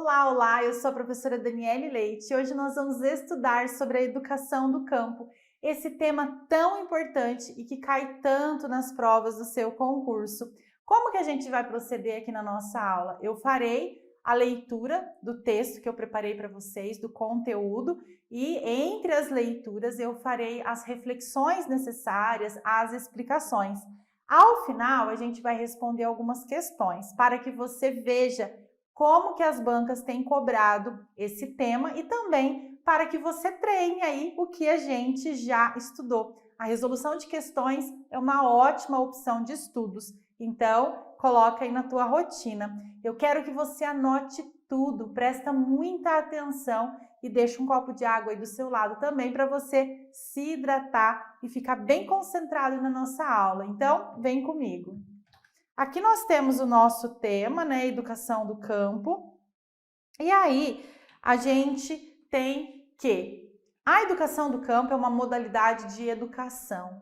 Olá, olá! Eu sou a professora Daniele Leite e hoje nós vamos estudar sobre a educação do campo, esse tema tão importante e que cai tanto nas provas do seu concurso. Como que a gente vai proceder aqui na nossa aula? Eu farei a leitura do texto que eu preparei para vocês, do conteúdo, e entre as leituras eu farei as reflexões necessárias, as explicações. Ao final, a gente vai responder algumas questões para que você veja como que as bancas têm cobrado esse tema e também para que você treine aí o que a gente já estudou. A resolução de questões é uma ótima opção de estudos, então coloca aí na tua rotina. Eu quero que você anote tudo, presta muita atenção e deixa um copo de água aí do seu lado também para você se hidratar e ficar bem concentrado na nossa aula. Então, vem comigo. Aqui nós temos o nosso tema, né, educação do campo. E aí, a gente tem que a educação do campo é uma modalidade de educação.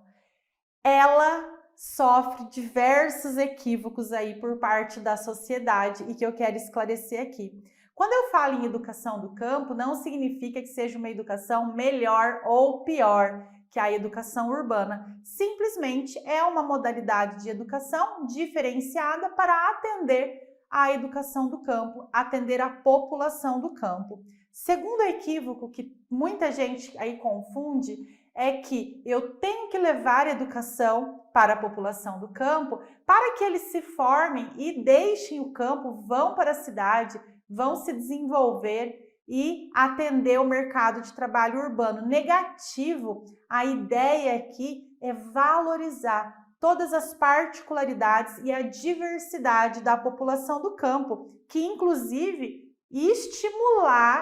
Ela sofre diversos equívocos aí por parte da sociedade e que eu quero esclarecer aqui. Quando eu falo em educação do campo, não significa que seja uma educação melhor ou pior que a educação urbana. Simplesmente é uma modalidade de educação diferenciada para atender a educação do campo, atender a população do campo. Segundo equívoco que muita gente aí confunde, é que eu tenho que levar educação para a população do campo para que eles se formem e deixem o campo, vão para a cidade, vão se desenvolver e atender o mercado de trabalho urbano. Negativo, a ideia aqui é valorizar todas as particularidades e a diversidade da população do campo, que inclusive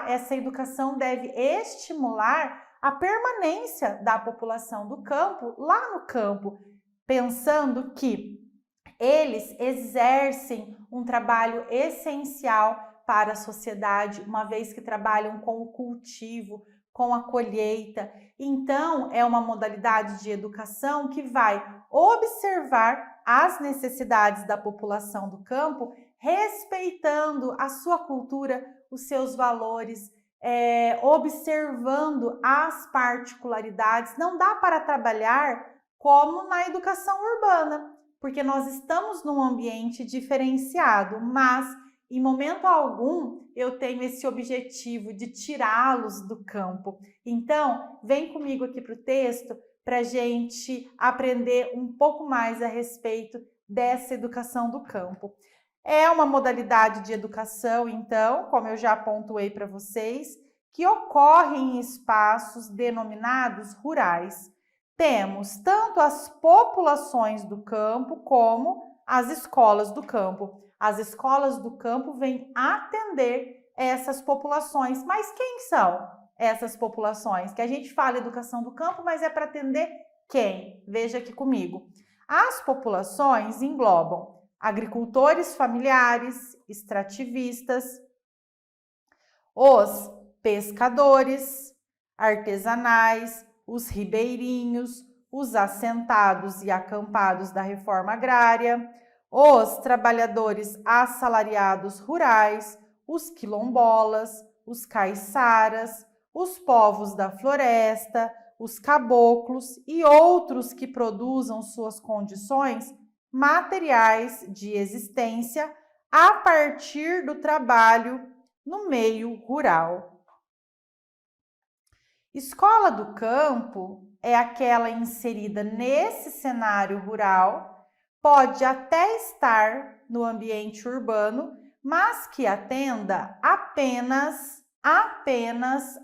essa educação deve estimular a permanência da população do campo lá no campo, pensando que eles exercem um trabalho essencial para a sociedade, uma vez que trabalham com o cultivo, com a colheita. Então, é uma modalidade de educação que vai observar as necessidades da população do campo, respeitando a sua cultura, os seus valores, observando as particularidades. Não dá para trabalhar como na educação urbana, porque nós estamos num ambiente diferenciado, mas em momento algum eu tenho esse objetivo de tirá-los do campo. Então, vem comigo aqui para o texto para a gente aprender um pouco mais a respeito dessa educação do campo. É uma modalidade de educação, então, como eu já pontuei para vocês, que ocorre em espaços denominados rurais. Temos tanto as populações do campo como as escolas do campo. As escolas do campo vêm atender essas populações. Mas quem são essas populações? Que a gente fala educação do campo, mas é para atender quem? Veja aqui comigo. As populações englobam agricultores familiares, extrativistas, os pescadores artesanais, os ribeirinhos, os assentados e acampados da reforma agrária, os trabalhadores assalariados rurais, os quilombolas, os caiçaras, os povos da floresta, os caboclos e outros que produzam suas condições materiais de existência a partir do trabalho no meio rural. Escola do campo é aquela inserida nesse cenário rural, pode até estar no ambiente urbano, mas que atenda apenas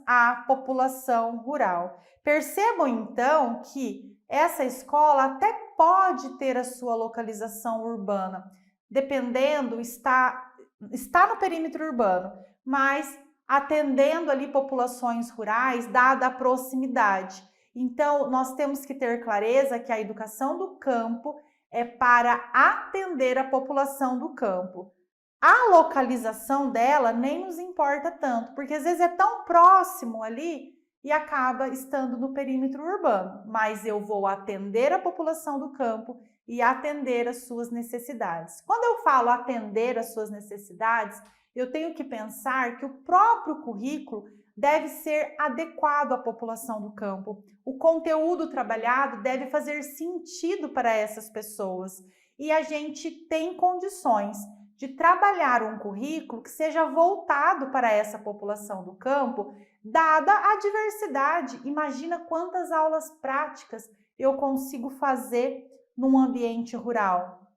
a população rural. Percebam então que essa escola até pode ter a sua localização urbana, dependendo, está no perímetro urbano, mas atendendo ali populações rurais, dada a proximidade. Então, nós temos que ter clareza que a educação do campo é para atender a população do campo. A localização dela nem nos importa tanto, porque às vezes é tão próximo ali e acaba estando no perímetro urbano, mas eu vou atender a população do campo e atender as suas necessidades. Quando eu falo atender as suas necessidades, Eu tenho que pensar que o próprio currículo deve ser adequado à população do campo. O conteúdo trabalhado deve fazer sentido para essas pessoas. E a gente tem condições de trabalhar um currículo que seja voltado para essa população do campo, dada a diversidade. Imagina quantas aulas práticas eu consigo fazer num ambiente rural,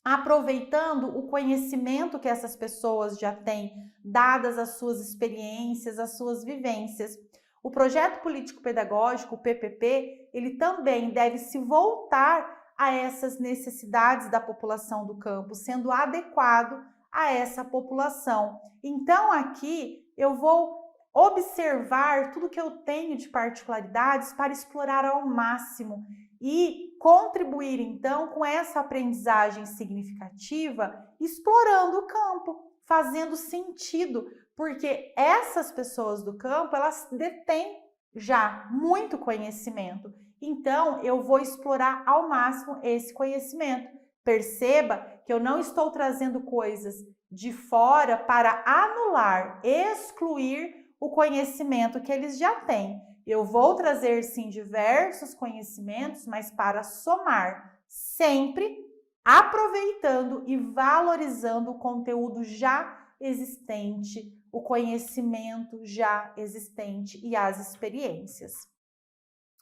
aproveitando o conhecimento que essas pessoas já têm, dadas as suas experiências, as suas vivências. O projeto político-pedagógico, o PPP, ele também deve se voltar a essas necessidades da população do campo, sendo adequado a essa população. Então, aqui eu vou observar tudo que eu tenho de particularidades para explorar ao máximo e contribuir, então, com essa aprendizagem significativa, explorando o campo, fazendo sentido, porque essas pessoas do campo, elas detêm já muito conhecimento. Então, eu vou explorar ao máximo esse conhecimento. Perceba que eu não estou trazendo coisas de fora para anular, excluir o conhecimento que eles já têm. Eu vou trazer, sim, diversos conhecimentos, mas para somar, sempre aproveitando e valorizando o conteúdo já existente, o conhecimento já existente e as experiências.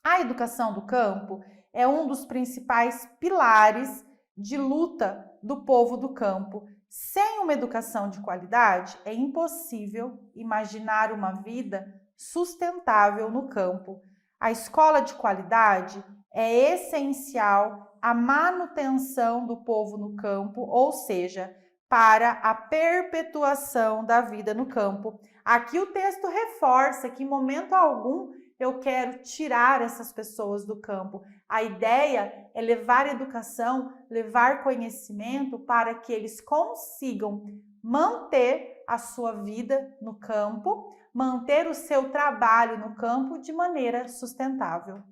A educação do campo é um dos principais pilares de luta do povo do campo. Sem uma educação de qualidade, é impossível imaginar uma vida sustentável no campo. A escola de qualidade é essencial à manutenção do povo no campo, ou seja, para a perpetuação da vida no campo. Aqui o texto reforça que em momento algum eu quero tirar essas pessoas do campo. A ideia é levar educação, levar conhecimento para que eles consigam manter a sua vida no campo, manter o seu trabalho no campo de maneira sustentável.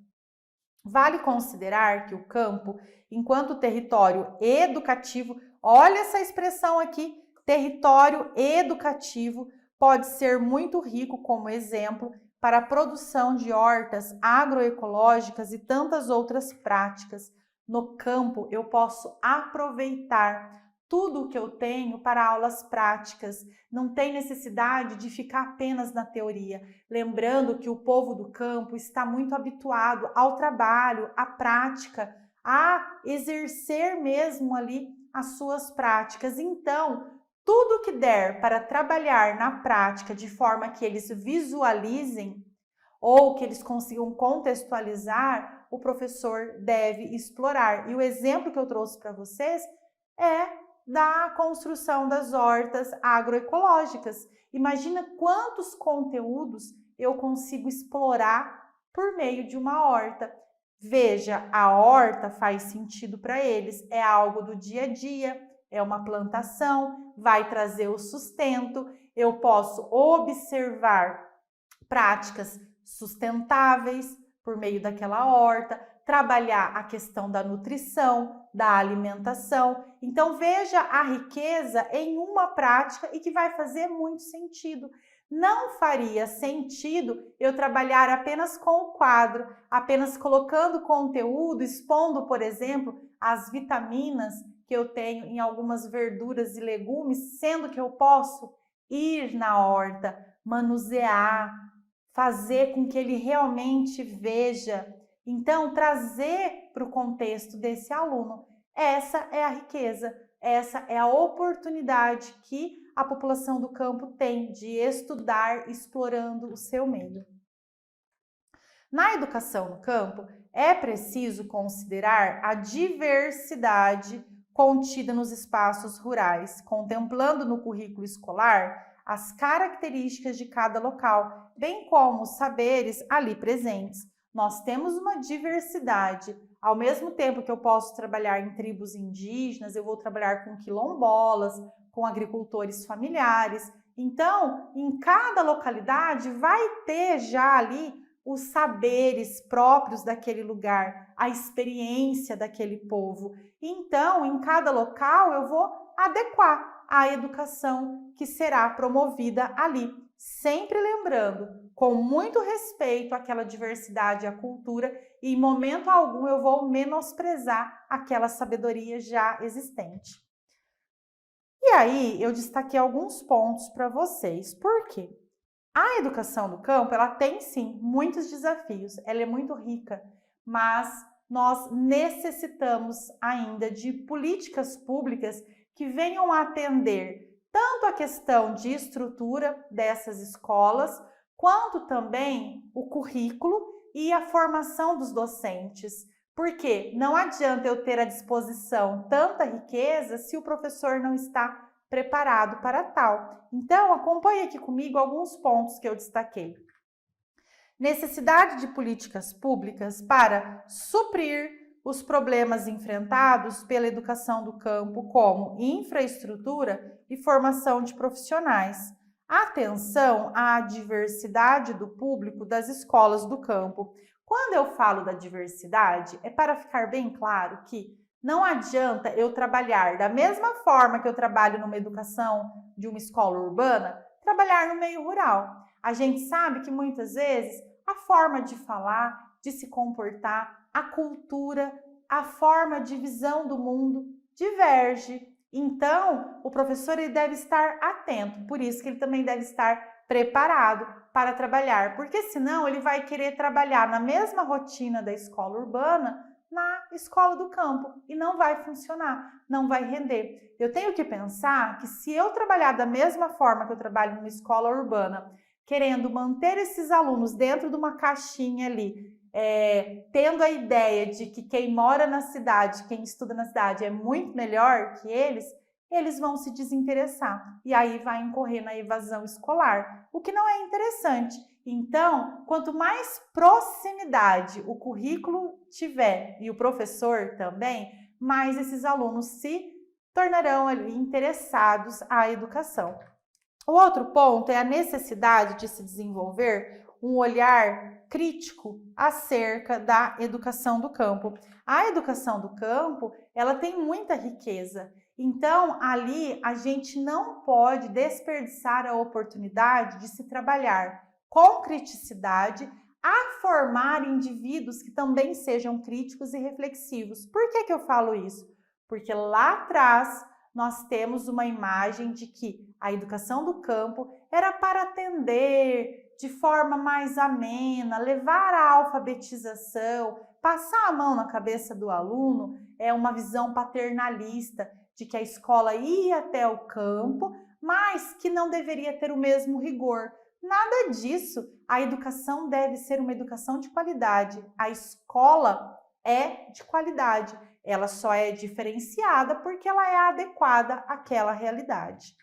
Vale considerar que o campo, enquanto território educativo, olha essa expressão aqui, território educativo, pode ser muito rico como exemplo para a produção de hortas agroecológicas e tantas outras práticas. No campo, eu posso aproveitar tudo o que eu tenho para aulas práticas. Não tem necessidade de ficar apenas na teoria. Lembrando que o povo do campo está muito habituado ao trabalho, à prática, a exercer mesmo ali as suas práticas. Então, tudo que der para trabalhar na prática de forma que eles visualizem ou que eles consigam contextualizar, o professor deve explorar. E o exemplo que eu trouxe para vocês é da construção das hortas agroecológicas. Imagina quantos conteúdos eu consigo explorar por meio de uma horta. Veja, a horta faz sentido para eles, é algo do dia a dia, é uma plantação, vai trazer o sustento, eu posso observar práticas sustentáveis por meio daquela horta, trabalhar a questão da nutrição, da alimentação. Então veja a riqueza em uma prática e que vai fazer muito sentido. Não faria sentido eu trabalhar apenas com o quadro, apenas colocando conteúdo, expondo, por exemplo, as vitaminas que eu tenho em algumas verduras e legumes, sendo que eu posso ir na horta, manusear, fazer com que ele realmente veja. Então, trazer para o contexto desse aluno. Essa é a riqueza, essa é a oportunidade que a população do campo tem de estudar explorando o seu meio. Na educação no campo, é preciso considerar a diversidade contida nos espaços rurais, contemplando no currículo escolar as características de cada local, bem como os saberes ali presentes. Nós temos uma diversidade. Ao mesmo tempo que eu posso trabalhar em tribos indígenas, eu vou trabalhar com quilombolas, com agricultores familiares. Então, em cada localidade vai ter já ali os saberes próprios daquele lugar, a experiência daquele povo. Então, em cada local eu vou adequar. a educação que será promovida ali. Sempre lembrando, com muito respeito àquela diversidade e à cultura, e em momento algum eu vou menosprezar aquela sabedoria já existente. E aí, eu destaquei alguns pontos para vocês. Por quê? A educação do campo, ela tem sim muitos desafios, ela é muito rica, mas nós necessitamos ainda de políticas públicas que venham a atender tanto a questão de estrutura dessas escolas, quanto também o currículo e a formação dos docentes. Porque não adianta eu ter à disposição tanta riqueza se o professor não está preparado para tal. Então, acompanhe aqui comigo alguns pontos que eu destaquei. Necessidade de políticas públicas para suprir os problemas enfrentados pela educação do campo, como infraestrutura e formação de profissionais. Atenção à diversidade do público das escolas do campo. Quando eu falo da diversidade, é para ficar bem claro que não adianta eu trabalhar da mesma forma que eu trabalho numa educação de uma escola urbana, trabalhar no meio rural. A gente sabe que muitas vezes a forma de falar, de se comportar, a cultura, a forma de visão do mundo diverge. Então, o professor ele deve estar atento, por isso que ele também deve estar preparado para trabalhar, porque senão ele vai querer trabalhar na mesma rotina da escola urbana, na escola do campo, e não vai funcionar, não vai render. Eu tenho que pensar que se eu trabalhar da mesma forma que eu trabalho numa escola urbana, querendo manter esses alunos dentro de uma caixinha ali, tendo a ideia de que quem mora na cidade, quem estuda na cidade é muito melhor que eles vão se desinteressar e aí vai incorrer na evasão escolar, o que não é interessante. Então, quanto mais proximidade o currículo tiver e o professor também, mais esses alunos se tornarão ali interessados à educação. O outro ponto é a necessidade de se desenvolver um olhar crítico acerca da educação do campo. A educação do campo, ela tem muita riqueza. Então, ali a gente não pode desperdiçar a oportunidade de se trabalhar com criticidade a formar indivíduos que também sejam críticos e reflexivos. Por que eu falo isso? Porque lá atrás nós temos uma imagem de que a educação do campo era para atender de forma mais amena, levar a alfabetização, passar a mão na cabeça do aluno, é uma visão paternalista de que a escola ia até o campo, mas que não deveria ter o mesmo rigor. Nada disso. A educação deve ser uma educação de qualidade. A escola é de qualidade. Ela só é diferenciada porque ela é adequada àquela realidade.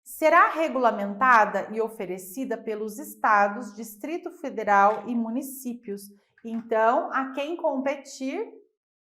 Será regulamentada e oferecida pelos estados, Distrito Federal e municípios. Então, a quem competir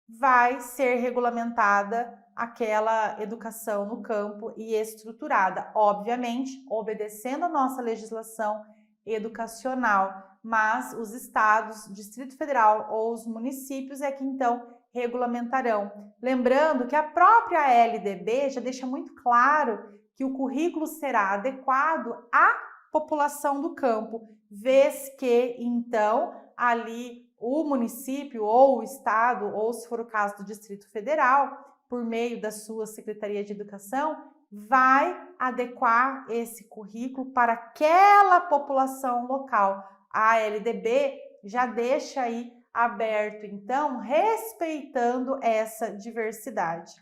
vai ser regulamentada aquela educação no campo e estruturada, obviamente, obedecendo a nossa legislação educacional, mas os estados, Distrito Federal ou os municípios é que então regulamentarão. Lembrando que a própria LDB já deixa muito claro que o currículo será adequado à população do campo, vez que então ali o município ou o estado, ou se for o caso do Distrito Federal, por meio da sua Secretaria de Educação, vai adequar esse currículo para aquela população local. A LDB já deixa aí aberto, então, respeitando essa diversidade.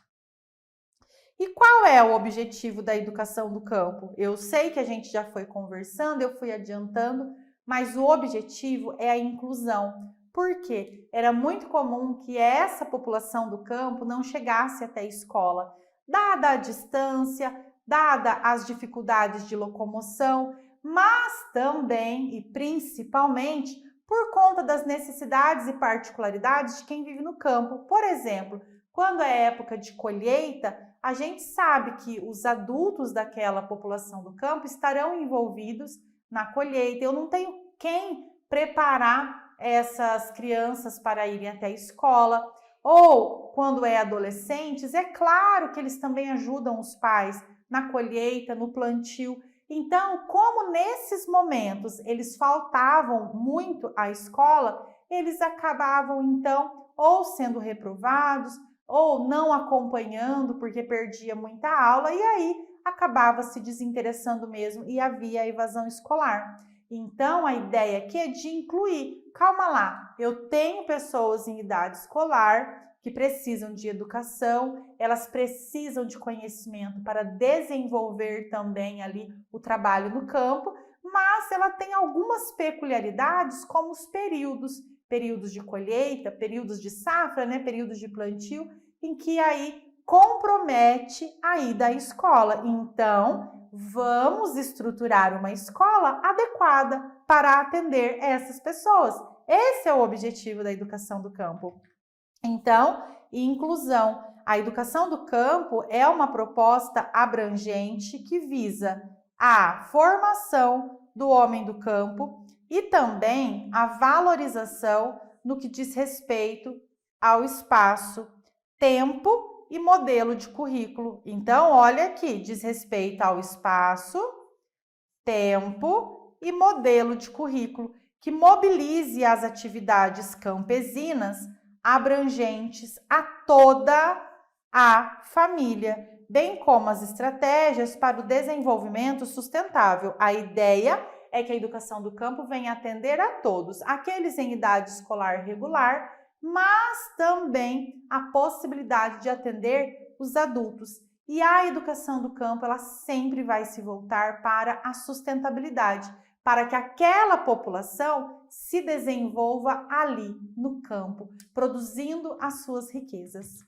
E qual é o objetivo da educação do campo? Eu sei que a gente já foi conversando, eu fui adiantando, mas o objetivo é a inclusão. Por quê? Era muito comum que essa população do campo não chegasse até a escola, dada a distância, dada as dificuldades de locomoção, mas também e principalmente por conta das necessidades e particularidades de quem vive no campo. Por exemplo, quando é época de colheita, a gente sabe que os adultos daquela população do campo estarão envolvidos na colheita. Eu não tenho quem preparar essas crianças para irem até a escola. Ou quando é adolescentes, é claro que eles também ajudam os pais na colheita, no plantio. Então, como nesses momentos eles faltavam muito à escola, eles acabavam então ou sendo reprovados ou não acompanhando porque perdia muita aula e aí acabava se desinteressando mesmo e havia a evasão escolar. Então, a ideia aqui é de incluir. Calma lá, eu tenho pessoas em idade escolar que precisam de educação, elas precisam de conhecimento para desenvolver também ali o trabalho no campo, mas ela tem algumas peculiaridades como os períodos de colheita, períodos de safra, né, períodos de plantio, em que aí compromete a ida à escola. Então, vamos estruturar uma escola adequada para atender essas pessoas. Esse é o objetivo da educação do campo. Então, inclusão. A educação do campo é uma proposta abrangente que visa a formação do homem do campo e também a valorização no que diz respeito ao espaço, tempo e modelo de currículo. Então, olha aqui, diz respeito ao espaço, tempo e modelo de currículo, que mobilize as atividades campesinas abrangentes a toda a família, bem como as estratégias para o desenvolvimento sustentável. A ideia é que a educação do campo venha atender a todos, aqueles em idade escolar regular, mas também a possibilidade de atender os adultos. E a educação do campo, ela sempre vai se voltar para a sustentabilidade, para que aquela população se desenvolva ali, no campo, produzindo as suas riquezas.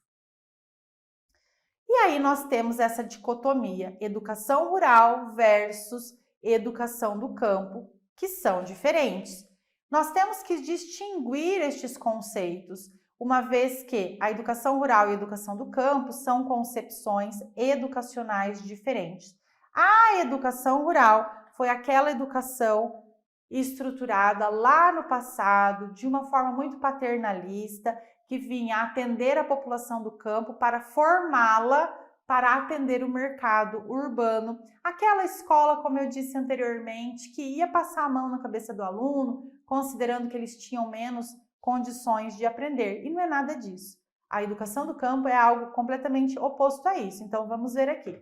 E aí nós temos essa dicotomia, educação rural versus educação do campo, que são diferentes. Nós temos que distinguir estes conceitos, uma vez que a educação rural e a educação do campo são concepções educacionais diferentes. A educação rural foi aquela educação estruturada lá no passado, de uma forma muito paternalista, que vinha atender a população do campo para formá-la para atender o mercado urbano. Aquela escola, como eu disse anteriormente, que ia passar a mão na cabeça do aluno, considerando que eles tinham menos condições de aprender. E não é nada disso. A educação do campo é algo completamente oposto a isso. Então, vamos ver aqui.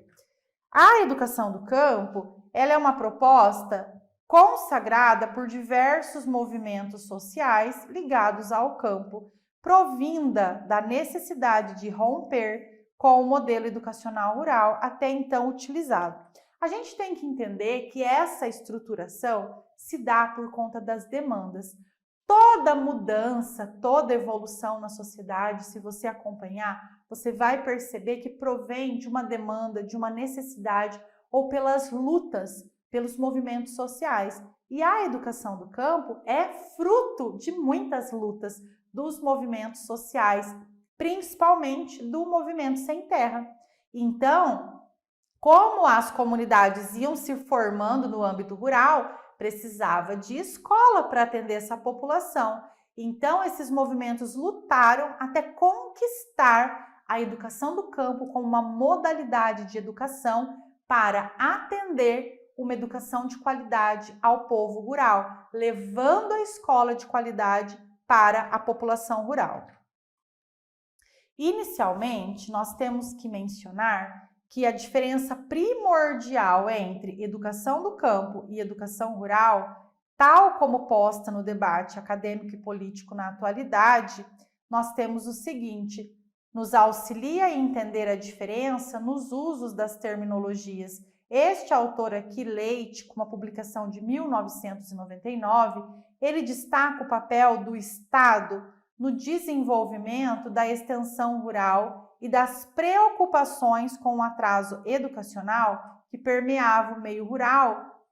A educação do campo, ela é uma proposta consagrada por diversos movimentos sociais ligados ao campo, provinda da necessidade de romper com o modelo educacional rural até então utilizado. A gente tem que entender que essa estruturação se dá por conta das demandas. Toda mudança, toda evolução na sociedade, se você acompanhar, você vai perceber que provém de uma demanda, de uma necessidade ou pelas lutas, pelos movimentos sociais. E a educação do campo é fruto de muitas lutas dos movimentos sociais, principalmente do movimento sem terra. Então, como as comunidades iam se formando no âmbito rural, precisava de escola para atender essa população. Então, esses movimentos lutaram até conquistar a educação do campo como uma modalidade de educação para atender uma educação de qualidade ao povo rural, levando a escola de qualidade para a população rural. Inicialmente, nós temos que mencionar que a diferença primordial entre educação do campo e educação rural, tal como posta no debate acadêmico e político na atualidade, nós temos o seguinte: nos auxilia a entender a diferença nos usos das terminologias. Este autor aqui, Leite, com uma publicação de 1999, ele destaca o papel do Estado no desenvolvimento da extensão rural e das preocupações com o atraso educacional que permeava o meio rural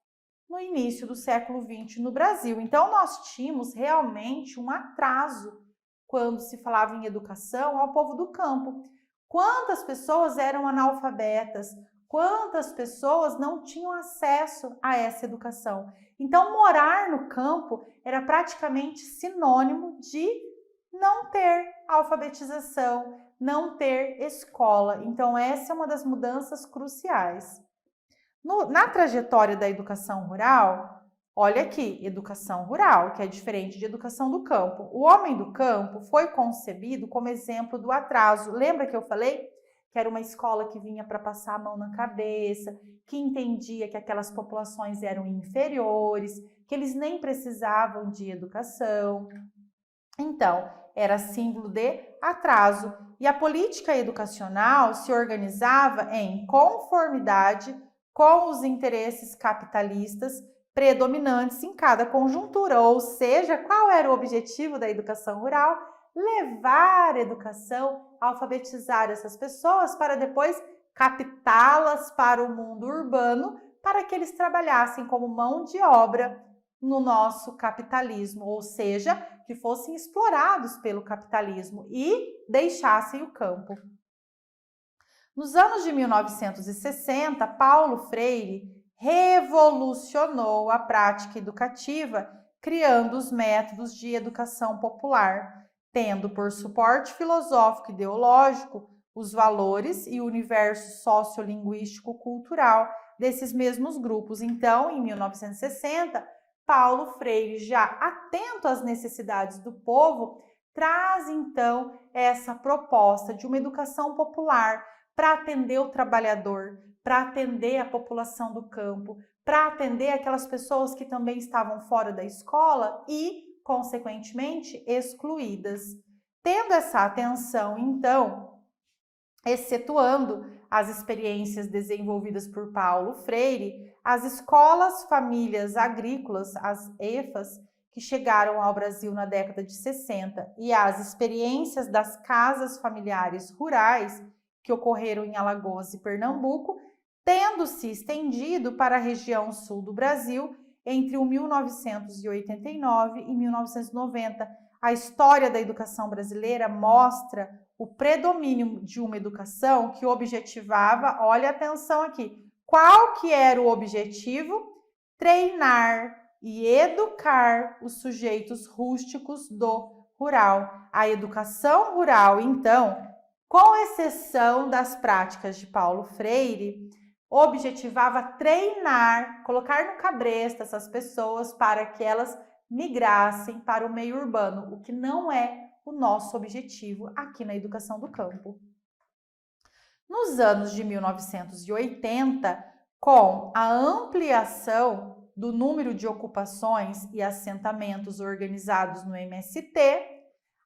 no início do século XX no Brasil. Então, nós tínhamos realmente um atraso quando se falava em educação ao povo do campo. Quantas pessoas eram analfabetas? Quantas pessoas não tinham acesso a essa educação? Então, morar no campo era praticamente sinônimo de não ter alfabetização, não ter escola. Então, essa é uma das mudanças cruciais. Na trajetória da educação rural, olha aqui, educação rural, que é diferente de educação do campo. O homem do campo foi concebido como exemplo do atraso. Lembra que eu falei que era uma escola que vinha para passar a mão na cabeça, que entendia que aquelas populações eram inferiores, que eles nem precisavam de educação. Então, era símbolo de atraso. E a política educacional se organizava em conformidade com os interesses capitalistas predominantes em cada conjuntura. Ou seja, qual era o objetivo da educação rural? Levar a educação, alfabetizar essas pessoas para depois captá-las para o mundo urbano, para que eles trabalhassem como mão de obra no nosso capitalismo, ou seja, que fossem explorados pelo capitalismo e deixassem o campo. Nos anos de 1960, Paulo Freire revolucionou a prática educativa, criando os métodos de educação popular, tendo por suporte filosófico e ideológico os valores e o universo sociolinguístico-cultural desses mesmos grupos. Então, em 1960, Paulo Freire, já atento às necessidades do povo, traz então essa proposta de uma educação popular para atender o trabalhador, para atender a população do campo, para atender aquelas pessoas que também estavam fora da escola e, consequentemente, excluídas. Tendo essa atenção, então, excetuando as experiências desenvolvidas por Paulo Freire, as escolas famílias agrícolas, as EFAs, que chegaram ao Brasil na década de 60, e as experiências das casas familiares rurais, que ocorreram em Alagoas e Pernambuco, tendo se estendido para a região sul do Brasil entre 1989 e 1990. A história da educação brasileira mostra o predomínio de uma educação que objetivava, olha atenção aqui, qual que era o objetivo? Treinar e educar os sujeitos rústicos do rural. A educação rural, então, com exceção das práticas de Paulo Freire, objetivava treinar, colocar no cabresto essas pessoas para que elas migrassem para o meio urbano, o que não é o nosso objetivo aqui na educação do campo. Nos anos de 1980, com a ampliação do número de ocupações e assentamentos organizados no MST,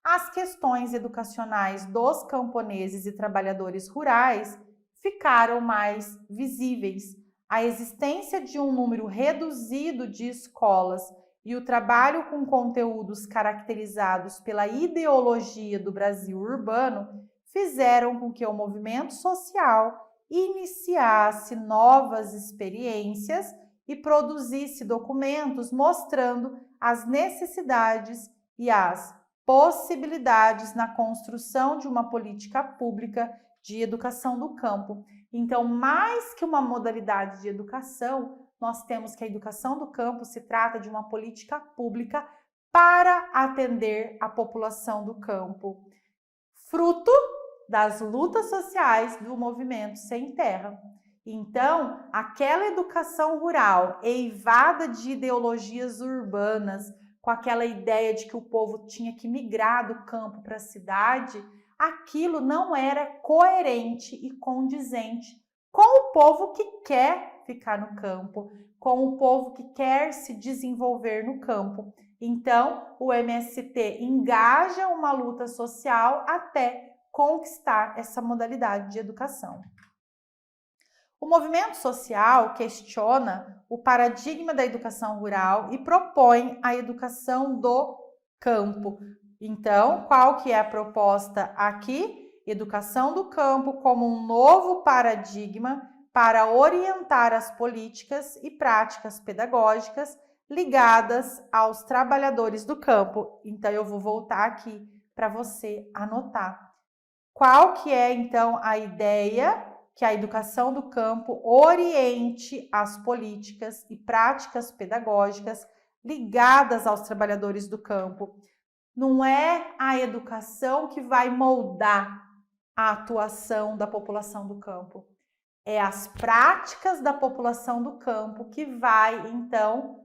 as questões educacionais dos camponeses e trabalhadores rurais ficaram mais visíveis. A existência de um número reduzido de escolas e o trabalho com conteúdos caracterizados pela ideologia do Brasil urbano fizeram com que o movimento social iniciasse novas experiências e produzisse documentos mostrando as necessidades e as possibilidades na construção de uma política pública de educação do campo. Então, mais que uma modalidade de educação, nós temos que a educação do campo se trata de uma política pública para atender a população do campo, fruto das lutas sociais do movimento Sem Terra. Então, aquela educação rural eivada de ideologias urbanas, com aquela ideia de que o povo tinha que migrar do campo para a cidade, aquilo não era coerente e condizente com o povo que quer ficar no campo, com o povo que quer se desenvolver no campo. Então, o MST engaja uma luta social até conquistar essa modalidade de educação. O movimento social questiona o paradigma da educação rural e propõe a educação do campo. Então, qual que é a proposta aqui? Educação do campo como um novo paradigma para orientar as políticas e práticas pedagógicas ligadas aos trabalhadores do campo. Então, eu vou voltar aqui para você anotar. Qual que é, então, a ideia? Que a educação do campo oriente as políticas e práticas pedagógicas ligadas aos trabalhadores do campo, Não é a educação que vai moldar a atuação da população do campo. É as práticas da população do campo que vai, então,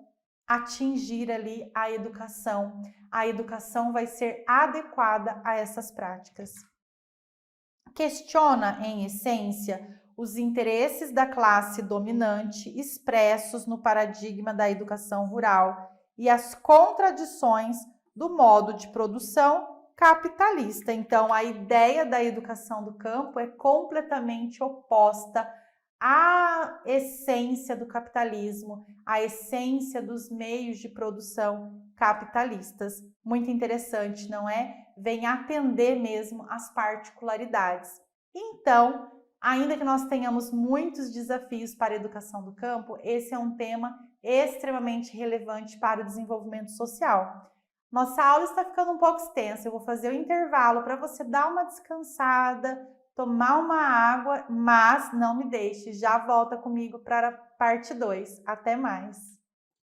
atingir ali a educação. A educação vai ser adequada a essas práticas. Questiona, em essência, os interesses da classe dominante expressos no paradigma da educação rural e as contradições do modo de produção capitalista. Então, a ideia da educação do campo é completamente oposta à essência do capitalismo, à essência dos meios de produção capitalistas. Muito interessante, não é? Vem atender mesmo às particularidades. Então, ainda que nós tenhamos muitos desafios para a educação do campo, esse é um tema extremamente relevante para o desenvolvimento social. Nossa aula está ficando um pouco extensa, eu vou fazer o intervalo para você dar uma descansada, tomar uma água, mas não me deixe, já volta comigo para a parte 2. Até mais!